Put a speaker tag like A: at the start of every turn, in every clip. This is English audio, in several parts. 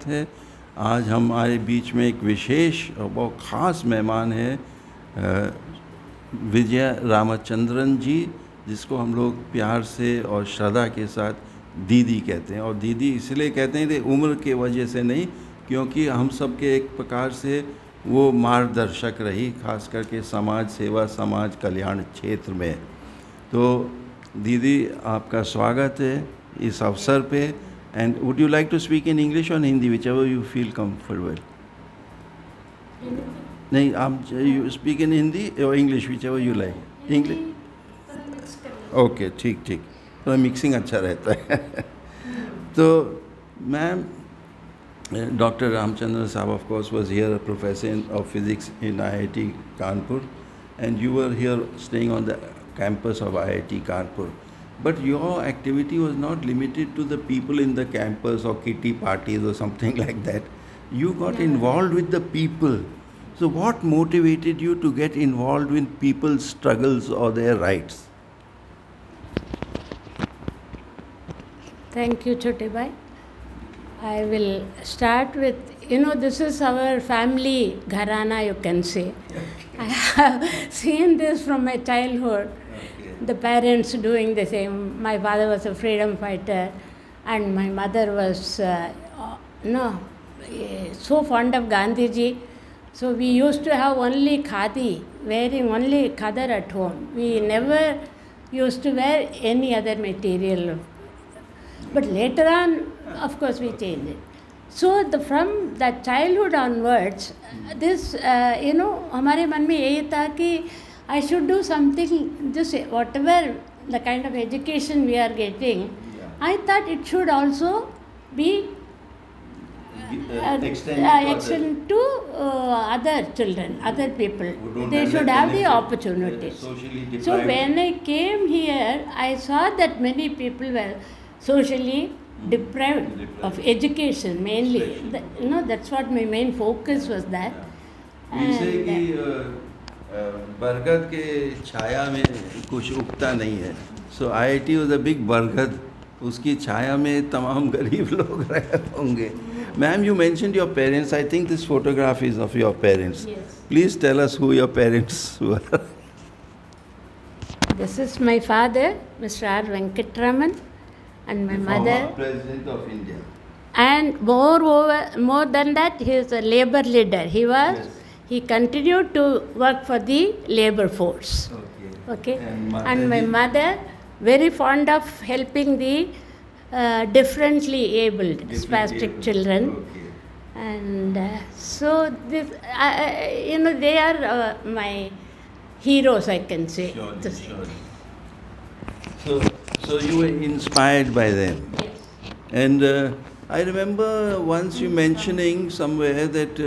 A: है। आज हमारे बीच में एक विशेष और बहुत ख़ास मेहमान है विजय रामचंद्रन जी, जिसको हम लोग प्यार से और श्रद्धा के साथ दीदी कहते हैं। और दीदी इसलिए कहते हैं कि उम्र के वजह से नहीं, क्योंकि हम सब के एक प्रकार से वो मार्गदर्शक रही, खास करके समाज सेवा समाज कल्याण क्षेत्र में। तो दीदी आपका स्वागत है इस अवसर पे। And would you like to speak in English or Hindi, whichever you feel comfortable? नहीं, आप you speak in Hindi or English, whichever you like. English. Okay, ठीक ठीक, तो मिक्सिंग अच्छा रहता है। तो ma'am, Dr. Ramachandran Saab, of course, was here, a professor of physics in IIT Kanpur, and you were here staying on the campus of IIT Kanpur. But your activity was not limited to the people in the campus or kitty parties or something like that. You got involved with the people. So what motivated you to get involved in people's struggles or their rights?
B: Thank you, Chote Bhai. I will start with, this is our family gharana, you can say. I have seen this from my childhood. The parents doing the same. My father was a freedom fighter, and my mother was so fond of Gandhiji. So we used to have only khadi, wearing only khadar at home. We never used to wear any other material. But later on, of course, we changed it. So from that childhood onwards, this, हमारे मन में यही था कि I should do something, just whatever the kind of education we are getting, I thought it should also be extended to other children, other people. They should have the opportunities. So when I came here, I saw that many people were socially deprived of education mainly. That's what my main focus was that.
A: बरगद के छाया में कुछ उगता नहीं है। सो IIT was a big बरगद, उसकी छाया में तमाम गरीब लोग रहे होंगे। Ma'am, you mentioned your parents. I think this photograph is of your parents.
B: Yes.
A: Please tell us who your parents were.
B: This is my father, Mr. R. Venkatraman, and my mother.
A: Former President of India.
B: And more than that, he is a labor leader. He was. Yes. He continued to work for the labor force. Okay. And my mother, very fond of helping the differently abled, spastic children.
A: Okay.
B: And so this, they are my heroes, I can say.
A: Sure. So you were inspired by them.
B: Yes.
A: And I remember once you mentioning somewhere that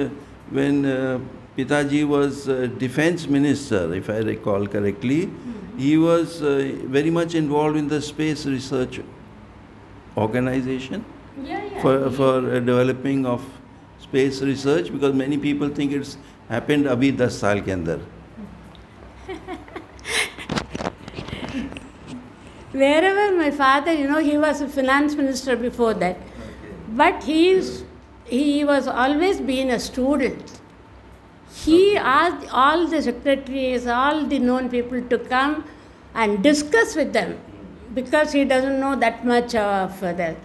A: when Pitaji was defense minister, if I recall correctly, he was very much involved in the space research organization for developing of space research, because many people think it's happened abhi 10 saal ke andar.
B: Wherever my father, he was a finance minister before that. But he was always been a student. He asked all the secretaries, all the known people to come and discuss with them, because he doesn't know that much of that.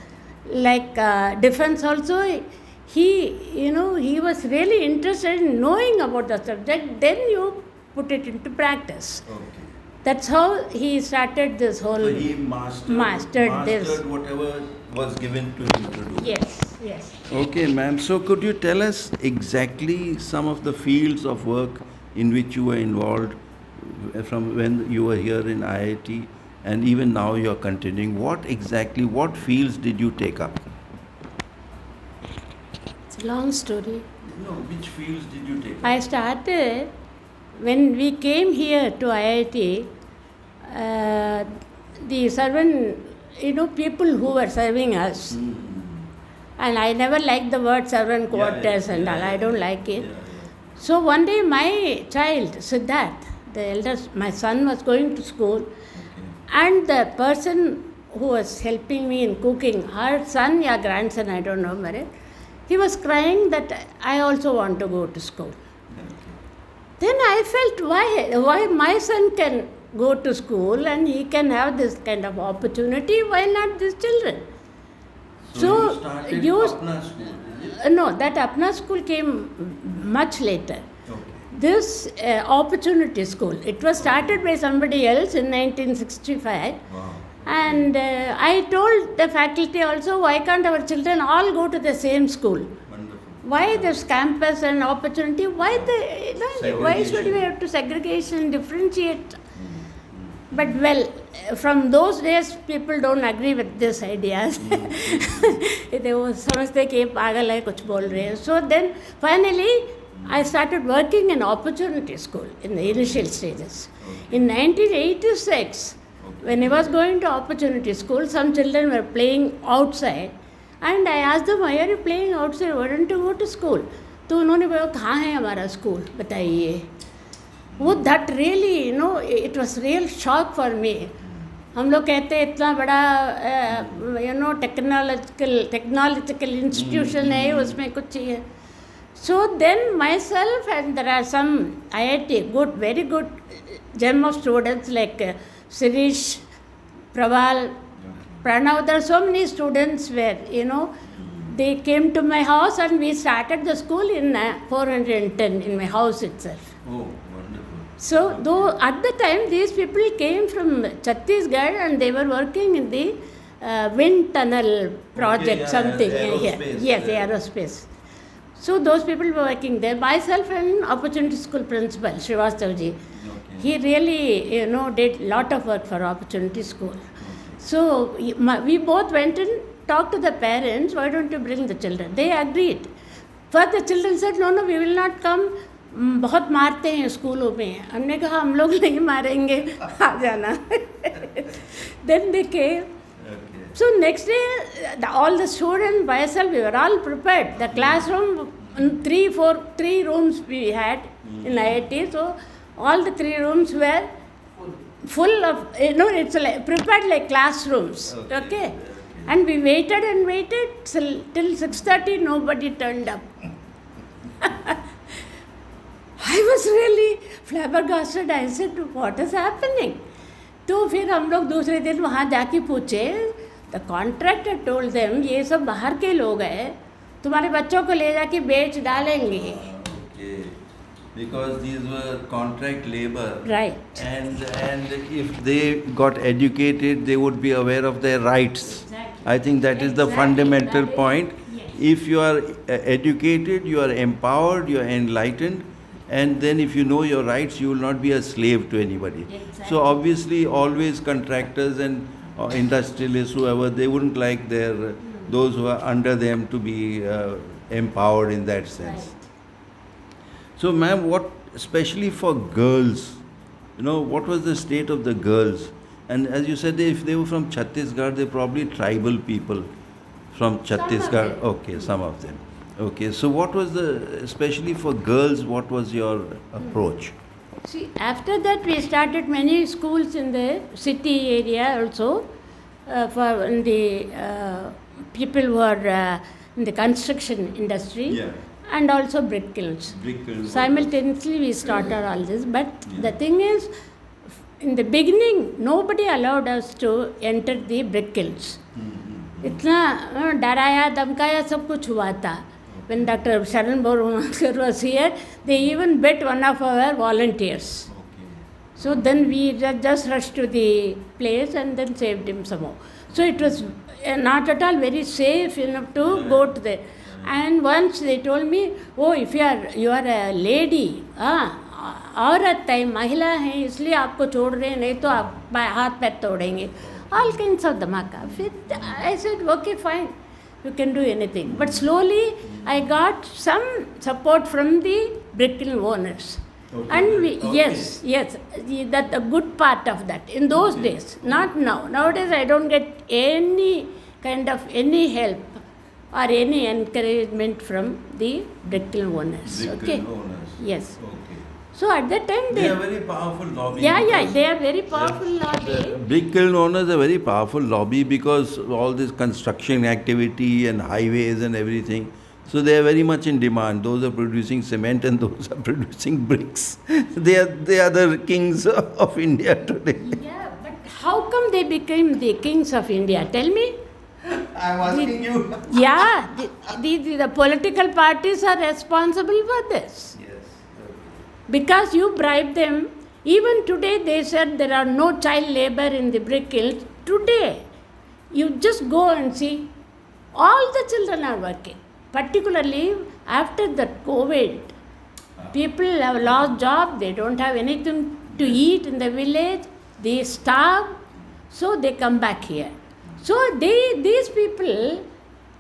B: Like defense also, he was really interested in knowing about the subject. Then you put it into practice.
A: Okay.
B: That's how he started this whole.
A: So he mastered
B: this.
A: Whatever was given to him to do.
B: Yes.
A: Okay, ma'am. So could you tell us exactly some of the fields of work in which you were involved from when you were here in IIT, and even now you're continuing? What fields did you take up?
B: It's a long story.
A: No, which fields did you take up?
B: I started when we came here to IIT. The servant, people who were serving us. And I never liked the word servant quarters and all. I don't like it. So one day my child, Siddharth, the eldest, my son was going to school, and the person who was helping me in cooking, her son or grandson, I don't know, He was crying that I also want to go to school. Then I felt, why my son can go to school and he can have this kind of opportunity, why not these children?
A: So you started Apna school, is it?
B: No, that Apna school came much later.
A: Okay.
B: This opportunity school, it was started by somebody else in 1965.
A: Wow.
B: And I told the faculty also, why can't our children all go to the same school?
A: Wonderful.
B: Why this campus and opportunity? Why why should we have to segregation, differentiate? But well, from those days, people don't agree with this ideas. They वो समझते कि ये पागल है कुछ बोल रहे हैं. So then finally, I started working in opportunity school in the initial stages. In 1986, when I was going to opportunity school, some children were playing outside, and I asked them, why are you playing outside? Why don't you go to school? तो उन्होंने बोला कहाँ है हमारा school बताइए. वो that really, it was real shock for me. हम लोग कहते हैं इतना बड़ा technological institution है उसमें कुछ चाहिए. So then myself, and there are some IIT very good gem of students like Sirish, Praval, Pranav. There are so many students where they came to my house and we started the school in 410 in my house itself.
A: Oh, wonderful.
B: So, though at the time these people came from Chhattisgarh and they were working in the wind tunnel project, something.
A: Aerospace,
B: Yes, aerospace. So, those people were working there. Myself and opportunity school principal, Srivastavji, he really, did lot of work for opportunity school. So, we both went and talked to the parents, why don't you bring the children? They agreed. But the children said, no, we will not come. बहुत मारते हैं स्कूलों में. हमने कहा हम लोग नहीं मारेंगे, आ जाना. Then they came. So next day, all the students, myself, we were all prepared. The classroom, three rooms we had in IIT. So all the 3 rooms were full of, it's like, prepared like classrooms. Okay. And we waited and waited till 6:30, nobody turned up. I was really flabbergasted. I said, what is happening? तो फिर हम लोग दूसरे दिन वहाँ जाके पूछे. The contractor told them, ये सब बाहर के लोग हैं, तुम्हारे बच्चों को ले जाके बेच डालेंगे.
A: Okay. Because these were contract labor.
B: Right.
A: And if they got educated, they would be aware of their rights.
B: Exactly.
A: I think that is the fundamental point.
B: Yes.
A: If you are educated, you are empowered, you are enlightened, and then if you know your rights, you will not be a slave to anybody.
B: Exactly.
A: So obviously, always contractors and industrialists, whoever, they wouldn't like those who are under them to be empowered in that sense.
B: Right.
A: So, ma'am, what, especially for girls, what was the state of the girls? And as you said, if they were from Chhattisgarh, they're probably tribal people from Chhattisgarh. Okay, some of them. Okay, so what was especially for girls, what was your approach?
B: See, after that we started many schools in the city area also for the people who are in the construction industry.
A: Yeah.
B: And also brick kilns. Simultaneously we started all this. But the thing is, in the beginning, nobody allowed us to enter the brick kilns. इतना डराया धमकाया सब कुछ हुआ था. When Dr. Sharan Bormaskar was here, they even bet one of our volunteers.
A: Okay.
B: So then we just rushed to the place and then saved him some more. So it was not at all very safe enough to go to the. And once they told me, oh, if you are a lady, औरत है, महिला है, इसलिए आपको छोड़ रहे हैं, नहीं तो आप हाथ पैर तोड़ेंगे. All kinds of dhamaka. I said, okay, fine, you can do anything. But slowly, I got some support from the brick kiln owners.
A: Okay.
B: And yes, that a good part of that. In those days, not now. Nowadays, I don't get any kind of any help or any encouragement from the brick kiln owners.
A: Brick
B: Okay.
A: kiln owners.
B: Yes.
A: Okay.
B: So at that time
A: They are very powerful lobby.
B: Yeah, they are very powerful lobby.
A: The brick kiln owners are very powerful lobby because all this construction activity and highways and everything, So they are very much in demand. Those are producing cement and those are producing bricks. They are the kings of India today.
B: Yeah, but how come they became the kings of India? Tell me.
A: I'm asking you.
B: Yeah, the political parties are responsible for this.
A: Yes.
B: Because you bribe them. Even today they said there are no child labor in the brick kilns. Today, you just go and see, all the children are working. Particularly after the COVID, people have lost job, they don't have anything to eat in the village, they starve, so they come back here. So these people,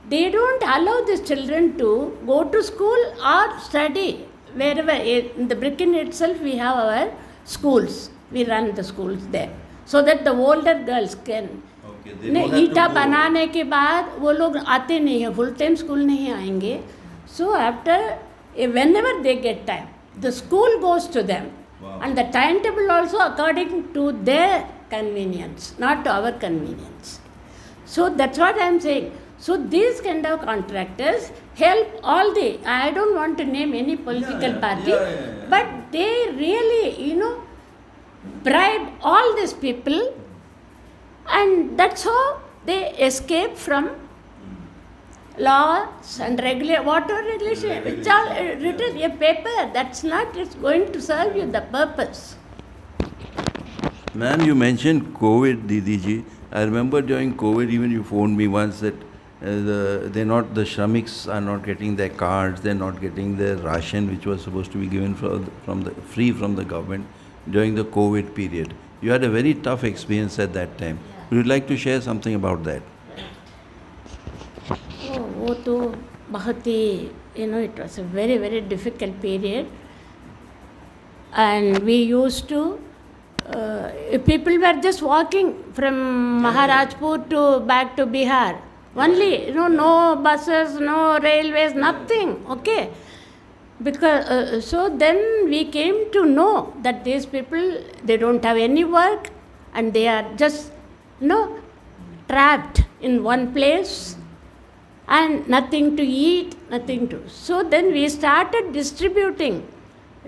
B: they don't allow these children to go to school or study. Wherever, in the Bricken itself, we have our schools. We run the schools there. So that the older girls can. ईटा बनाने के बाद वो लोग आते नहीं हैं, full time school नहीं आएंगे. So after, whenever they get time, the school goes to them. Wow. And the timetable also according to their convenience, not to our convenience. So that's what I am saying. So these kind of contractors help all the, I don't want to name any political party, but they really, bribe all these people, and that's how they escape from laws and water regulation. It's all written a paper. That's not, it's going to serve you the purpose.
A: Ma'am, you mentioned COVID, Didi ji. I remember during COVID, even you phoned me once that the Shramiks are not getting their cards, they're not getting their ration, which was supposed to be given free from the government during the COVID period. You had a very tough experience at that time. Would you like to share something about that?
B: वो तो बहुत ही, it was a very, very difficult period. And we used to, people were just walking from Maharajpur to back to Bihar. Only, no buses, no railways, nothing, okay. Because, so then we came to know that these people, they don't have any work and they are just, trapped in one place and nothing to eat, nothing to. So then we started distributing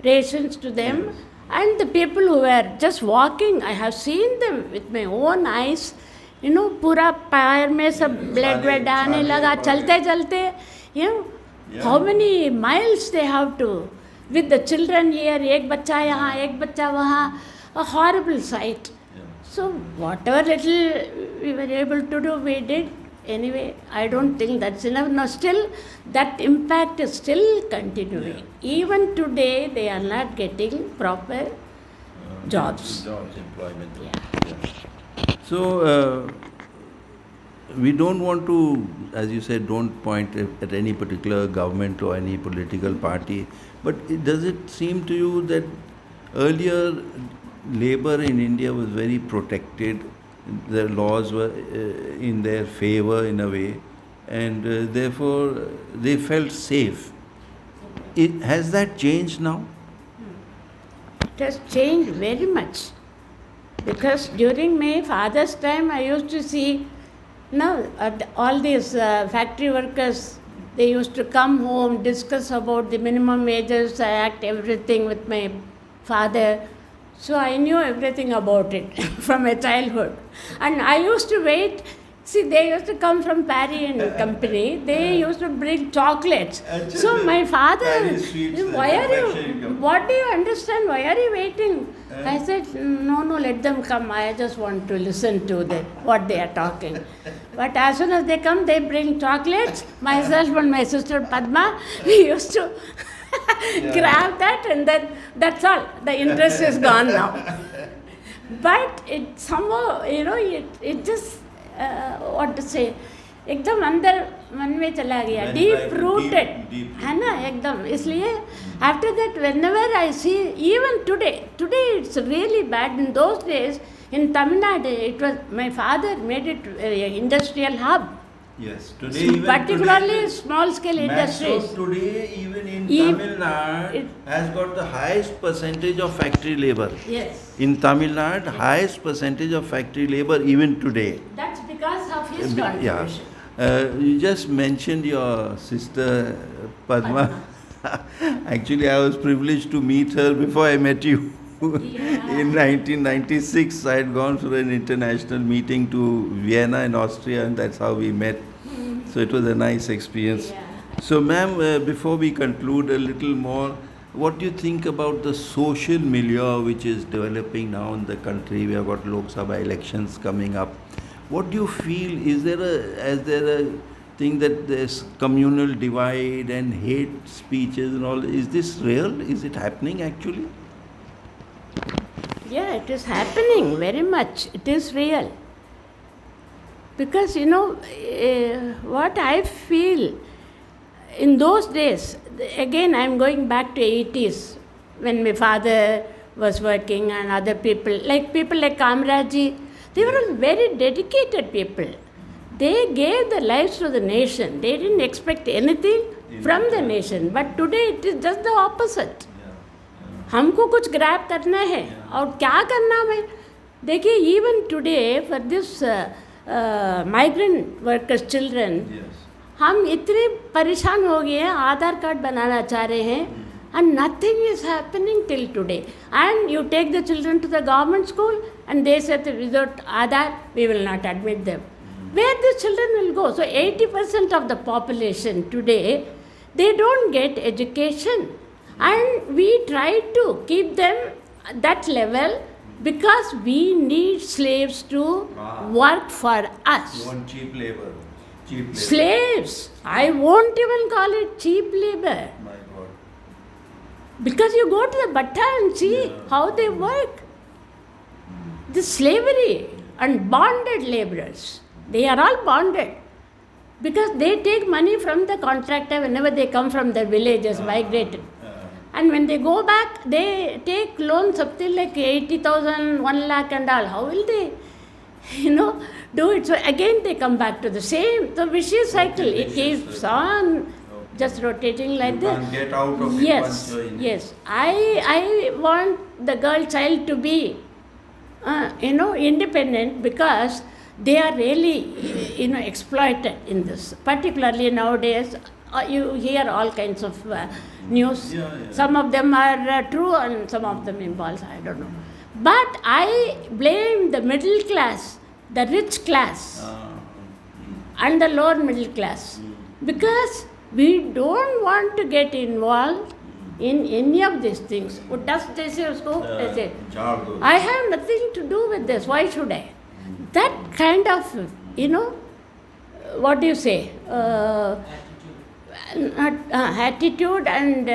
B: rations to them, and the people who were just walking, I have seen them with my own eyes, पूरा पैर में सब blood आने लगा, चलते चलते, how many miles they have to, with the children here, एक बच्चा यहाँ, एक बच्चा वहाँ, a horrible sight. So whatever little we were able to do, we did. Anyway, I don't think that's enough. No, still, that impact is still continuing. Yeah. Even today, they are not getting proper jobs.
A: Employment.
B: Yeah.
A: So, we don't want to, as you said, don't point at any particular government or any political party. But does it seem to you that earlier labor in India was very protected? The laws were in their favor in a way, and therefore they felt safe. Has that changed now?
B: It has changed very much. Because during my father's time, I used to see, all these factory workers, they used to come home, discuss about the Minimum Wages Act, everything with my father. So I knew everything about it from my childhood. And I used to wait. See, they used to come from Parry and Company. They used to bring chocolates. So my father, what do you understand? Why are you waiting? I said, no, let them come. I just want to listen to what they are talking. But as soon as they come, they bring chocolates. Myself and my sister Padma, we used to grab that, and then that's all. The interest is gone now. But it somehow, it just, what to say, एकदम अंदर मन में चला गया, deep rooted, है ना एकदम. इसलिए after that, whenever I see, even today it's really bad. In those days, in Tamil Nadu, it was, my father made it an industrial hub.
A: Yes, today
B: particularly small scale industries.
A: So today even in Tamil Nadu has got the highest percentage of factory labor.
B: Yes.
A: In Tamil Nadu, highest percentage of factory labor even today.
B: That's because of his contribution.
A: Yeah. You just mentioned your sister Padma. Actually, I was privileged to meet her before I met you. In 1996, I had gone for an international meeting to Vienna in Austria, and that's how we met. So it was a nice experience. So, ma'am, before we conclude a little more, what do you think about the social milieu which is developing now in the country? We have got Lok Sabha elections coming up. What do you feel? Is there a thing that there's communal divide and hate speeches and all? Is this real? Is it happening actually?
B: Yeah, it is happening very much. It is real. Because, what I feel in those days, again, I'm going back to 80s when my father was working and other people like Kamraji, they were all very dedicated people. They gave their lives to the nation. They didn't expect anything from the nation. But today it is just the opposite. हमको कुछ grab करना है और क्या करना है देखिए even today for this migrant workers children हम इतने परेशान हो गए हैं आधार कार्ड बनाना चाह रहे हैं and nothing is happening till today and you take the children to the government school and they say that without Aadhaar we will not admit them. Where the children will go? So 80% of the population today, they don't get education. And we try to keep them at that level because we need slaves to work for us.
A: You want cheap labor. Cheap labor.
B: Slaves. I won't even call it cheap labor.
A: My God.
B: Because you go to the Bhatta and see how they work. The slavery and bonded laborers. They are all bonded. Because they take money from the contractor whenever they come from their villages, migrated. And when they go back, they take loans something like 80,000, 1 lakh and all. How will they, do it? So again they come back to the same, the vicious cycle. It keeps on just rotating like that.
A: You can't get out of
B: Yes,
A: it once you're in.
B: yes. I want the girl child to be, independent because they are really, exploited in this. Particularly nowadays, you hear all kinds of news. Some of them are true and some of them false, I don't know. But I blame the middle class, the rich class and the lower middle class because we don't want to get involved in any of these things. I have nothing to do with this, why should I? That kind of, what do you say? Attitude and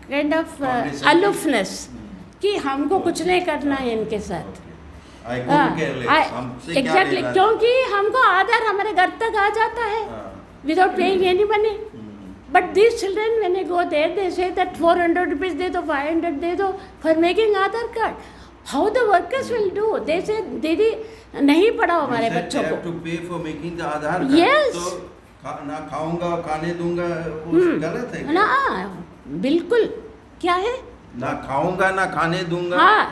B: kind of aloofness कि हमको कुछ नहीं करना है इनके साथ exactly क्योंकि हमको आधार हमारे घर तक आ जाता है without paying any money but this children when they go there they say that 400 rupees दे दो 500 दे दो for making Aadhaar card how the workers will do they say दीदी नहीं पढ़ाओ हमारे बच्चों को यस
A: ना खाऊंगा खाने दूंगा गलत है
B: ना बिल्कुल क्या है
A: ना खाऊंगा ना खाने दूंगा
B: हाँ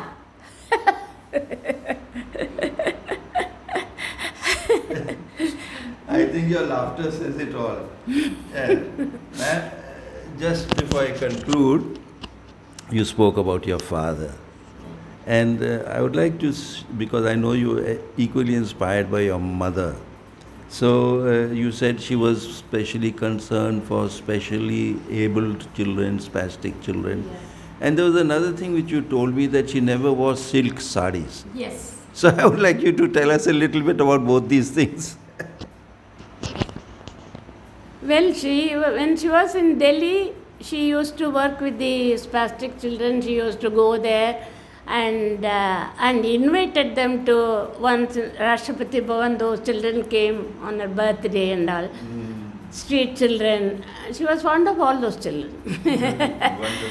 A: I think your laughter says it all. Just before I conclude, you spoke about your father. And I would like to, because I know you are equally inspired by your mother. So you said she was specially concerned for specially abled children, spastic children.
B: Yes.
A: And there was another thing which you told me that she never wore silk sarees.
B: Yes.
A: So I would like you to tell us a little bit about both these things.
B: Well, when she was in Delhi, she used to work with the spastic children. She used to go there and invited them to once Rashtrapati Bhavan. Those children came on her birthday and all. Street children. She was fond of all those children.
A: Wonderful.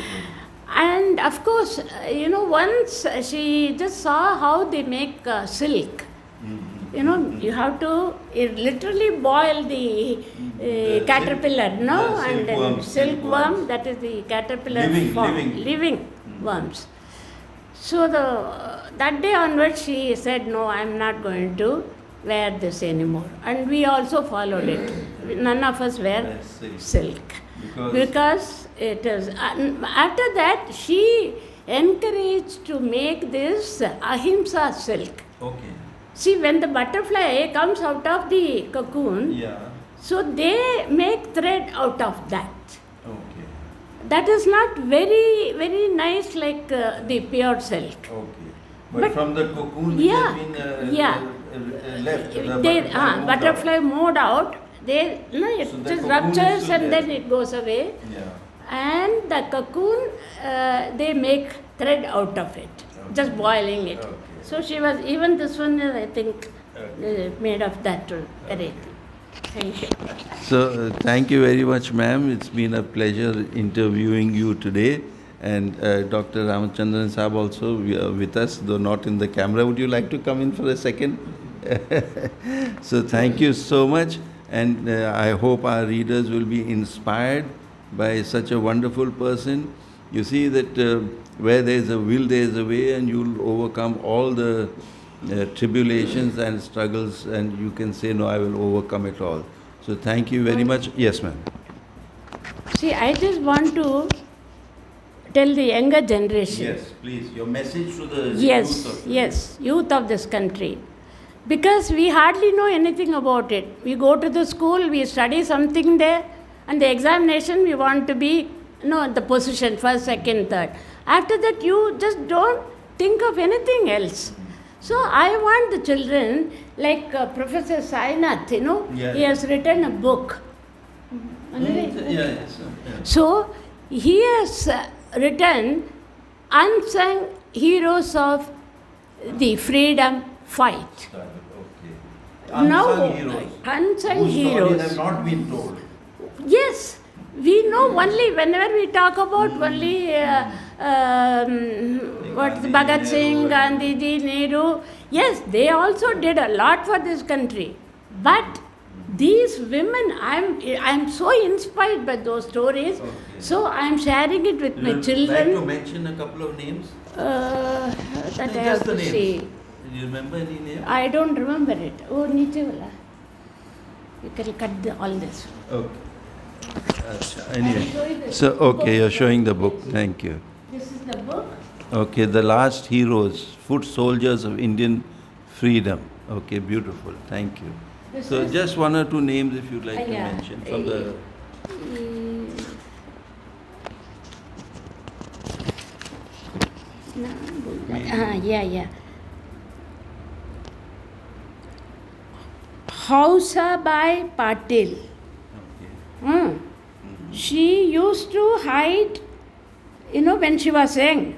B: And of course, once she just saw how they make silk. You have to literally boil the caterpillar, and then silkworm, that is the caterpillar living worms. So that day onwards, she said, no, I am not going to wear this anymore. And we also followed it. none of us wear silk. Because it is. After that, she encouraged to make this ahimsa silk.
A: Okay.
B: See, when the butterfly comes out of the cocoon,
A: Yeah.
B: so they make thread out of that.
A: Okay.
B: That is not very, very nice like the pure silk.
A: Okay. But,
B: But-
A: from the cocoon
B: Yeah,
A: which has been
B: yeah.
A: left, the
B: They,
A: butterfly moved out.
B: moved out, they, no, it
A: So the
B: just
A: cocoon is
B: ruptures
A: still
B: and
A: there.
B: then it goes away.
A: Yeah.
B: And the cocoon, they make thread out of it, just boiling it.
A: Okay.
B: So she was, even this one is, I think,
A: Okay.
B: made of that too. Very. Thank you.
A: So, thank you very much, ma'am. It's been a pleasure interviewing you today. And Dr. Ramachandran Saab also with us, though not in the camera. Would you like to come in for a second? So, thank you so much. And I hope our readers will be inspired by such a wonderful person. You see that where there is a will, there is a way, and you'll overcome all the tribulations and struggles, and you can say, no, I will overcome it all. So thank you very much. Yes, ma'am.
B: See, I just want to tell the younger generation.
A: please. Your message to the
B: Yes, youth of this country. Because we hardly know anything about it. We go to the school, we study something there, and the examination we want to be, the position, first, second, third. After that, you just don't think of anything else. So I want the children, like Professor Sainath, he has written a book. So he has written unsung heroes of the freedom fight. Now, unsung heroes.
A: have not been told.
B: Yes, we know only whenever we talk about only Bhagat Singh, Gandhi Ji, Nehru. Yes, they also did a lot for this country. But these women, I'm so inspired by those stories.
A: Okay.
B: So I'm sharing it with my children.
A: Like to mention a couple of names?
B: That I
A: Just
B: have
A: the
B: to
A: names.
B: see.
A: Do you remember any name?
B: I don't remember it. Oh, niche wala. You can cut all this.
A: Okay.
B: I'm showing
A: Anyway,
B: the
A: so
B: book.
A: you're showing the book. Thank you.
B: This is the book.
A: Okay, the last heroes, foot soldiers of Indian freedom. Okay, beautiful. Thank you.
B: This
A: So
B: is-
A: just one or two names if you'd like to
B: Yeah.
A: mention from the.
B: Yeah. Hausabai Patil.
A: Okay.
B: She used to hide, when she was young.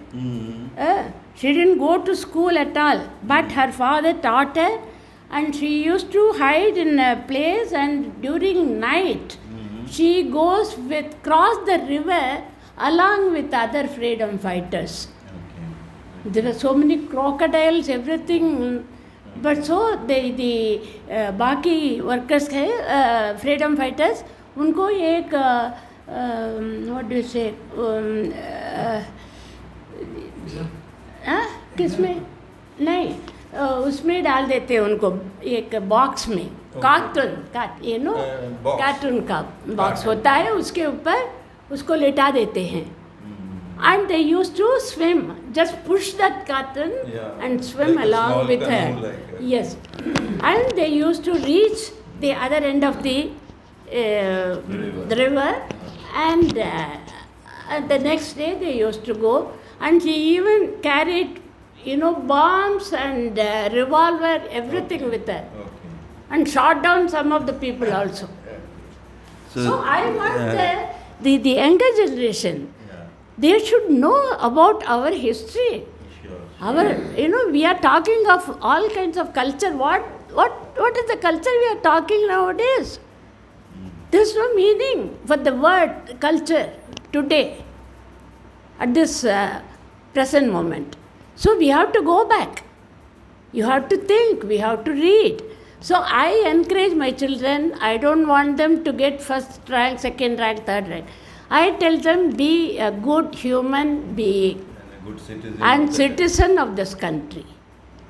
B: She didn't go to school at all, but her father taught her, and she used to hide in a place, and during night, she goes cross the river along with other freedom fighters.
A: Okay.
B: There are so many crocodiles, everything. But so the बाकी workers है freedom fighters, उनको एक what do you say किसमें नहीं उसमें डाल देते हैं उनको एक बॉक्स में कार्टून
A: box.
B: कार्टून का बॉक्स होता है उसके ऊपर उसको लेटा देते हैं. And they used to swim, just push that carton and swim
A: Like a
B: along
A: small
B: with
A: canoe,
B: her.
A: like a-
B: Yes. And they used to reach the other end of the river. And the next day they used to go. And she even carried, bombs and revolver, everything with her.
A: Okay.
B: And shot down some of the people also. So I want the younger generation, they should know about our history.
A: Sure.
B: We are talking of all kinds of culture. What is the culture we are talking nowadays? There's no meaning for the word culture today, at this present moment. So we have to go back. You have to think, we have to read. So I encourage my children, I don't want them to get first rank, second rank, third rank. I tell them, be a good human being
A: And a good citizen.
B: and citizen of this country.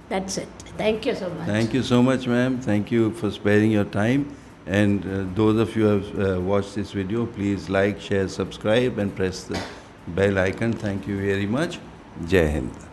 B: That's it. Thank you so much.
A: Thank you so much, ma'am. Thank you for sparing your time. And those of you who have watched this video, please like, share, subscribe and press the bell icon. Thank you very much. Jai Hind.